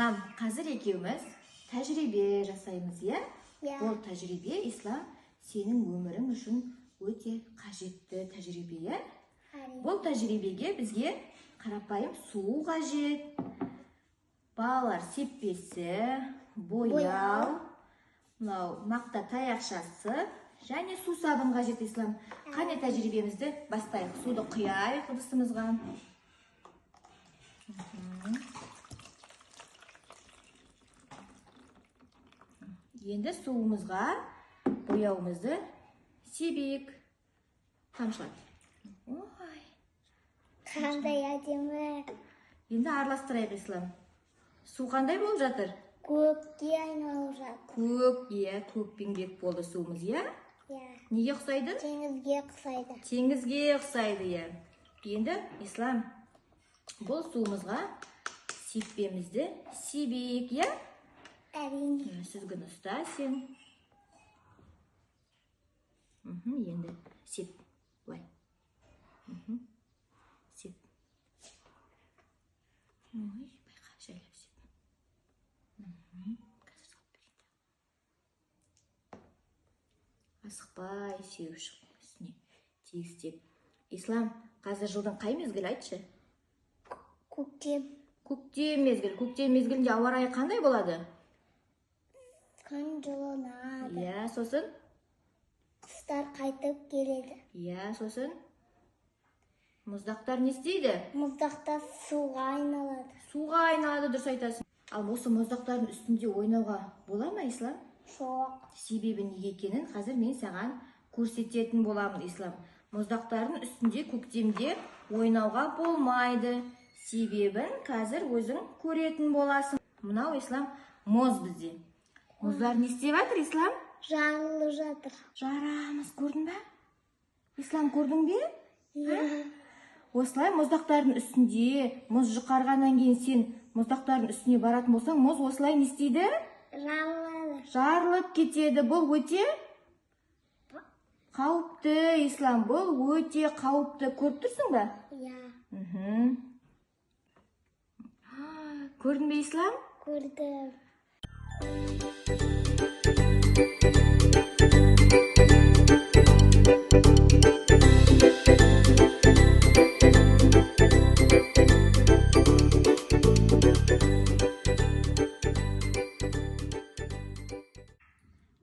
ислам, қазір екеуміз тәжірибе жасаймыз, иә? Бұл тәжірибе, ислам, сенің өмірің үшін өте қажетті тәжірибе, иә? Бұл тәжірибеге бізге қарапайым су қажет, балалар сеппесі, бояу, мақта таяқшасы және су сабын қажет, ислам. Қане тәжірибемізді бастайық. Суды құяйық ыдысымызға. Енді суымызға бояуымызды себейік. Тамшылат. Ой. Қандай әдемі. Енді араластырайық, ислам. Су қандай болып жатыр? Көкке айналып жатыр. Көк, иә, көкпеңбек болды суымыз, иә? Неге ұқсайды? Теңізге ұқсайды. Теңізге ұқсайды, иә. Енді, ислам, бұл суымызға сеппемізді себейік, иә? Әрине. Сүзгіні ұста сен. Енді сеп. Былай. Сеп. Ой, байқа, жайлап сеп. Қазір салып берейін. Асықпай сеуіп шығып үстіне тегістеп. Ислам, қазір жылдың қай мезгілі айтшы? Көктем. Көктем мезгіл. Көктем мезгілінде ауа райы қандай болады? Күн жылынады. Иә, сосын? Құстар қайтып келеді. Иә, сосын? Мұздақтар не істейді? Мұздақтар суға айналады. Суға айналады, дұрыс айтасың. Ал осы мұздақтардың үстінде ойнауға бола ма, ислам? Жоқ. Себебі неге екенін қазір мен саған көрсететін боламын, ислам. Мұздақтардың үстінде көктемде ойнауға болмайды. Себебін қазір өзің көретін боласың. Мынау, ислам, мұз бізде. Мұздар не істеп жатыр, ислам? Жарылып жатыр. Жарамыз, көрдің бе? Ислам, көрдің бе? Иә. Осылай мұздақтардың үстінде мұз жұқарғаннан кейін сен мұздақтардың үстіне баратын болсаң, мұз осылай не істейді? Жарылады. Жарылып кетеді. Бұл өте қауіпті, ислам. Бұл өте қауіпті. Көріп тұрсың ба? Иә. Көрдің бе, ислам? Көрдім.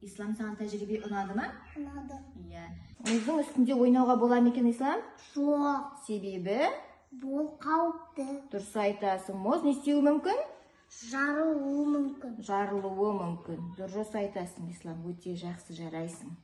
Ислам, саған тәжірибе ұнады ма? Ұнады. Иә. Мұздың үстінде ойнауға бола ма екен, ислам? Жоқ. Себебі? Бұл қауіпті. Дұрыс айтасың. Мұз не істеуі мүмкін? Жарылуы мүмкін. Жарылуы мүмкін. Дұрыс айтасың, ислам. Өте жақсы жарайсың.